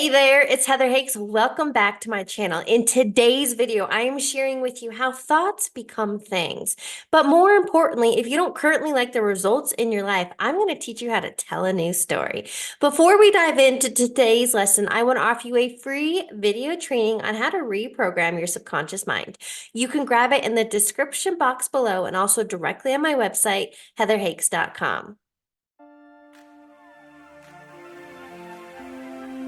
Hey there, it's Heather Hakes. Welcome back to my channel. In today's video, I am sharing with you how thoughts become things. But more importantly, if you don't currently like the results in your life, I'm going to teach you how to tell a new story. Before we dive into today's lesson, I want to offer you a free video training on how to reprogram your subconscious mind. You can grab it in the description box below and also directly on my website, heatherhakes.com.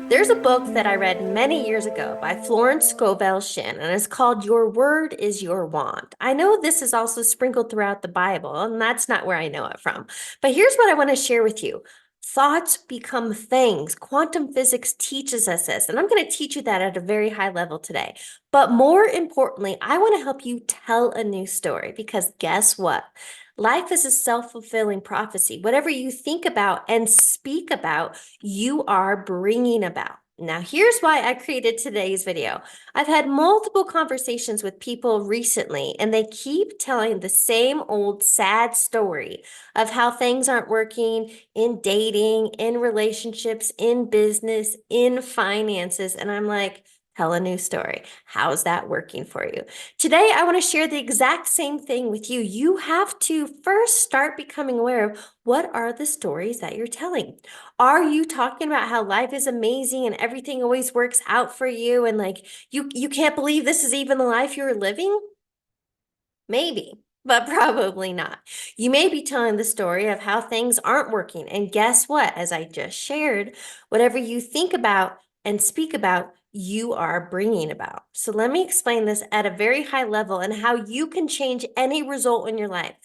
There's a book that I read many years ago by Florence Scovel Shinn, and it's called Your Word is Your Wand. I know this is also sprinkled throughout the Bible, and that's not where I know it from. But here's what I want to share with you. Thoughts become things. Quantum physics teaches us this, and I'm going to teach you that at a very high level today. But more importantly, I want to help you tell a new story because guess what? Life is a self-fulfilling prophecy. Whatever you think about and speak about, you are bringing about. Now, here's why I created today's video. I've had multiple conversations with people recently, and they keep telling the same old sad story of how things aren't working in dating, in relationships, in business, in finances. And I'm like, tell a new story. How's that working for you? Today, I want to share the exact same thing with you. You have to first start becoming aware of what are the stories that you're telling. Are you talking about how life is amazing and everything always works out for you and like you can't believe this is even the life you're living? Maybe, but probably not. You may be telling the story of how things aren't working. And guess what? As I just shared, whatever you think about and speak about, you are bringing about. So let me explain this at a very high level and how you can change any result in your life.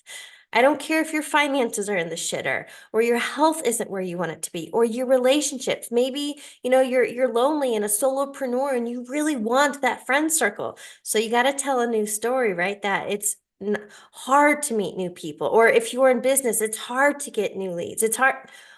I don't care if your finances are in the shitter or your health isn't where you want it to be or your relationships. Maybe, you're lonely and a solopreneur and you really want that friend circle. So you got to tell a new story, right? That it's hard to meet new people. Or if you're in business, it's hard to get new leads. It's hard.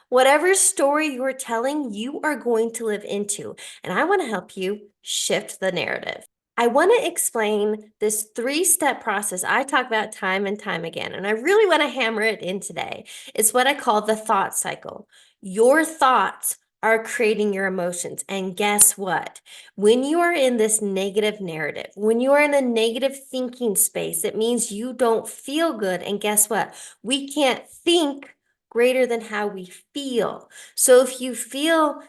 Whatever story you're telling, you are going to live into. And I want to help you shift the narrative. I want to explain this three-step process I talk about time and time again, and I really want to hammer it in today. It's what I call the thought cycle. Your thoughts are creating your emotions. And guess what? When you are in this negative narrative, when you are in a negative thinking space, it means you don't feel good. And guess what? We can't think greater than how we feel. So if you feel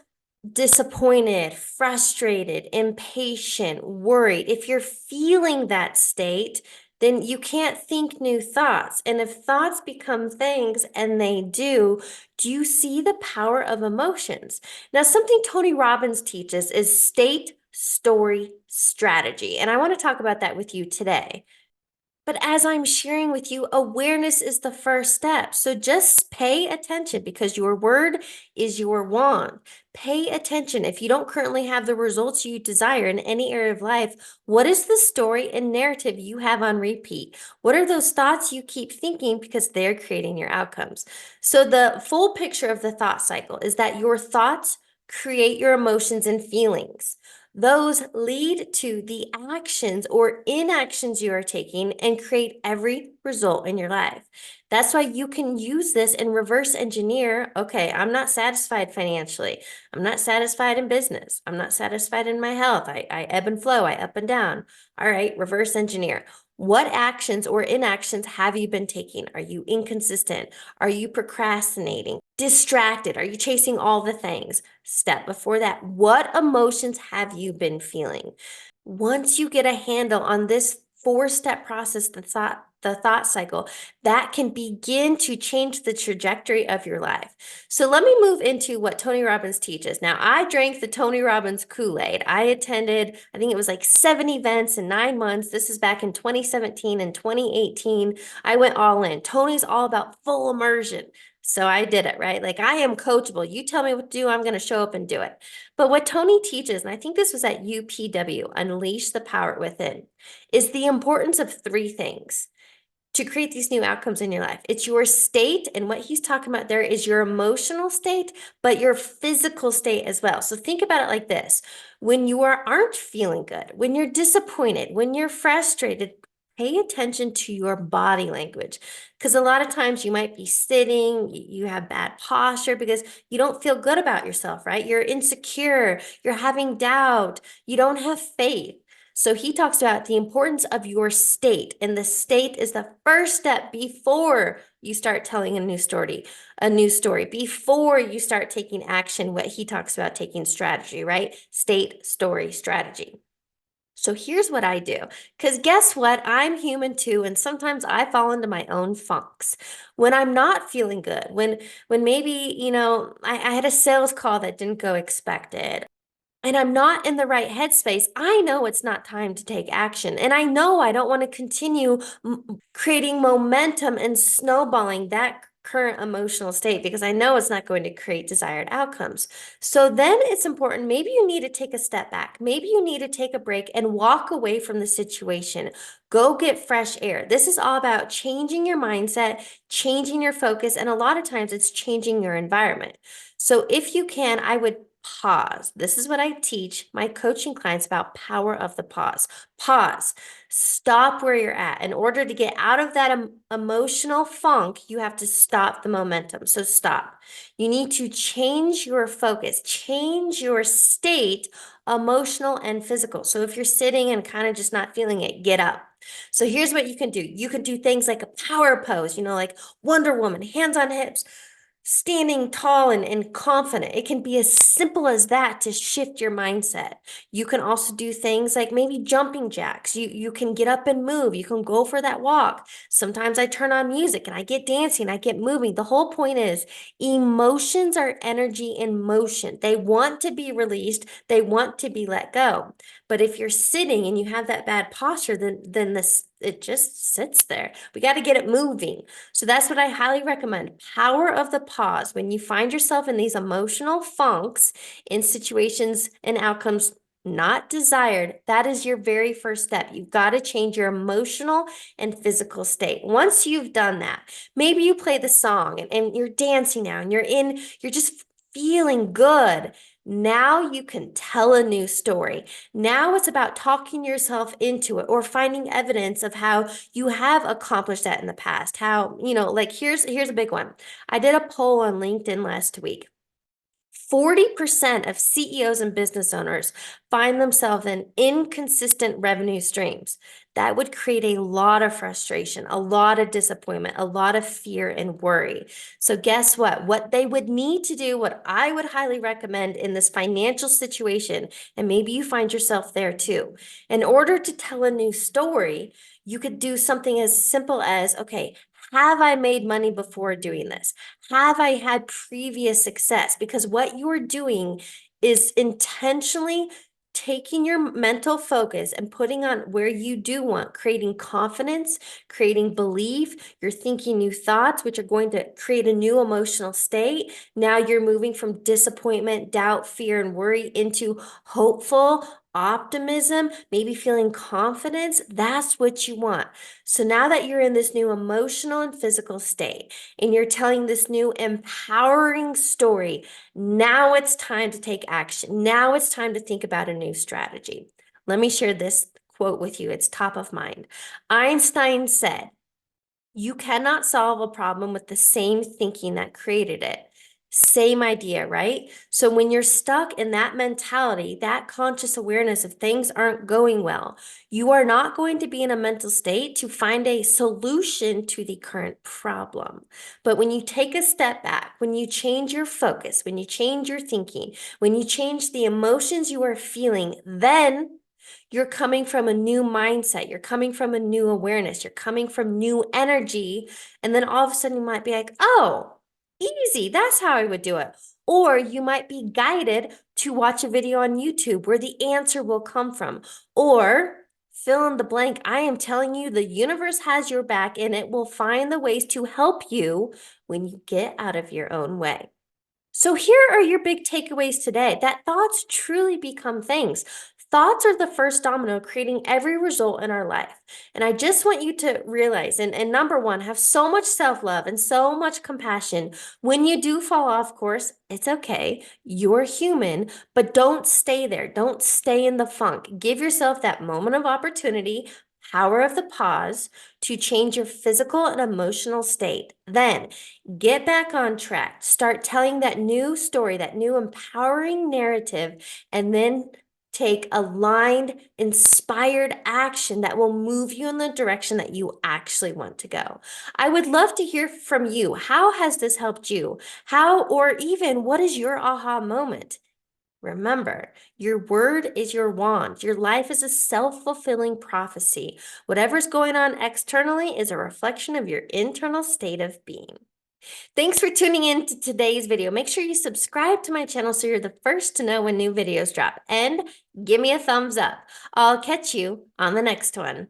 disappointed, frustrated, impatient, worried, if you're feeling that state, then you can't think new thoughts. And if thoughts become things, and they do you see the power of emotions? Now, something Tony Robbins teaches is state, story, strategy. And I want to talk about that with you today. But as I'm sharing with you, awareness is the first step. So just pay attention because your word is your wand. Pay attention. If you don't currently have the results you desire in any area of life, what is the story and narrative you have on repeat? What are those thoughts you keep thinking because they're creating your outcomes? So the full picture of the thought cycle is that your thoughts create your emotions and feelings. Those lead to the actions or inactions you are taking and create every result in your life. That's why you can use this and reverse engineer. Okay, I'm not satisfied financially. I'm not satisfied in business. I'm not satisfied in my health. I ebb and flow. I up and down. All right, reverse engineer. What actions or inactions have you been taking? Are you inconsistent? Are you procrastinating? Distracted? Are you chasing all the things? Step before that, what emotions have you been feeling? Once you get a handle on this four-step process, the thought cycle, that can begin to change the trajectory of your life. So let me move into what Tony Robbins teaches. Now, I drank the Tony Robbins Kool-Aid. I attended, I think it was like 7 events in 9 months. This is back in 2017 and 2018. I went all in. Tony's all about full immersion. So I did it, right? Like I am coachable. You tell me what to do, I'm going to show up and do it. But what Tony teaches, and I think this was at UPW, Unleash the Power Within, is the importance of three things to create these new outcomes in your life. It's your state, and what he's talking about there is your emotional state, but your physical state as well. So think about it like this. When you aren't feeling good, when you're disappointed, when you're frustrated, pay attention to your body language. Because a lot of times you might be sitting, you have bad posture because you don't feel good about yourself, right? You're insecure, you're having doubt, you don't have faith. So he talks about the importance of your state, and the state is the first step before you start telling a new story, before you start taking action, what he talks about taking strategy, right? State, story, strategy. So here's what I do. Because guess what? I'm human too, and sometimes I fall into my own funks. When I'm not feeling good, when maybe, I had a sales call that didn't go expected, and I'm not in the right headspace, I know it's not time to take action. And I know I don't want to continue creating momentum and snowballing that current emotional state because I know it's not going to create desired outcomes. So then it's important. Maybe you need to take a step back. Maybe you need to take a break and walk away from the situation. Go get fresh air. This is all about changing your mindset, changing your focus, and a lot of times it's changing your environment. So if you can, I would pause. This is what I teach my coaching clients about power of the pause. Pause. Stop where you're at. In order to get out of that emotional funk, you have to stop the momentum. So stop. You need to change your focus, change your state, emotional and physical. So if you're sitting and kind of just not feeling it, get up. So here's what you can do. You can do things like a power pose, like Wonder Woman, hands on hips, standing tall and confident. It can be as simple as that to shift your mindset. You can also do things like maybe jumping jacks. You can get up and move. You can go for that walk. Sometimes I turn on music and I get dancing, I get moving. The whole point is emotions are energy in motion. They want to be released, they want to be let go. But if you're sitting and you have that bad posture, then this it just sits there. We got to get it moving. So that's what I highly recommend. Power of the pause. When you find yourself in these emotional funks in situations and outcomes not desired, that is your very first step. You've got to change your emotional and physical state. Once you've done that, maybe you play the song and you're dancing now and you're just feeling good. Now you can tell a new story. Now it's about talking yourself into it or finding evidence of how you have accomplished that in the past. How, like here's a big one. I did a poll on LinkedIn last week. 40% of CEOs and business owners find themselves in inconsistent revenue streams. That would create a lot of frustration, a lot of disappointment, a lot of fear and worry. So guess what? What they would need to do, what I would highly recommend in this financial situation, and maybe you find yourself there too, in order to tell a new story, you could do something as simple as, okay, have I made money before doing this? Have I had previous success? Because what you're doing is intentionally taking your mental focus and putting on where you do want, creating confidence, creating belief. You're thinking new thoughts, which are going to create a new emotional state. Now you're moving from disappointment, doubt, fear, and worry into hopeful, optimism, maybe feeling confidence. That's what you want. So now that you're in this new emotional and physical state, and you're telling this new empowering story, now it's time to take action. Now it's time to think about a new strategy. Let me share this quote with you. It's top of mind. Einstein said, "You cannot solve a problem with the same thinking that created it." Same idea, right? So when you're stuck in that mentality, that conscious awareness of things aren't going well, you are not going to be in a mental state to find a solution to the current problem. But when you take a step back, when you change your focus, when you change your thinking, when you change the emotions you are feeling, then you're coming from a new mindset. You're coming from a new awareness. You're coming from new energy. And then all of a sudden you might be like, oh, easy. That's how I would do it. Or you might be guided to watch a video on YouTube where the answer will come from. Or fill in the blank. I am telling you, the universe has your back and it will find the ways to help you when you get out of your own way. So here are your big takeaways today, that thoughts truly become things. Thoughts are the first domino creating every result in our life. And I just want you to realize, and number one, have so much self-love and so much compassion. When you do fall off course, it's okay. You're human, but don't stay there. Don't stay in the funk. Give yourself that moment of opportunity. power of the pause to change your physical and emotional state. Then get back on track. Start telling that new story, that new empowering narrative, and then take aligned, inspired action that will move you in the direction that you actually want to go. I would love to hear from you. How has this helped you? How, or even what is your aha moment? Remember, your word is your wand. Your life is a self-fulfilling prophecy. Whatever's going on externally is a reflection of your internal state of being. Thanks for tuning in to today's video. Make sure you subscribe to my channel so you're the first to know when new videos drop. And give me a thumbs up. I'll catch you on the next one.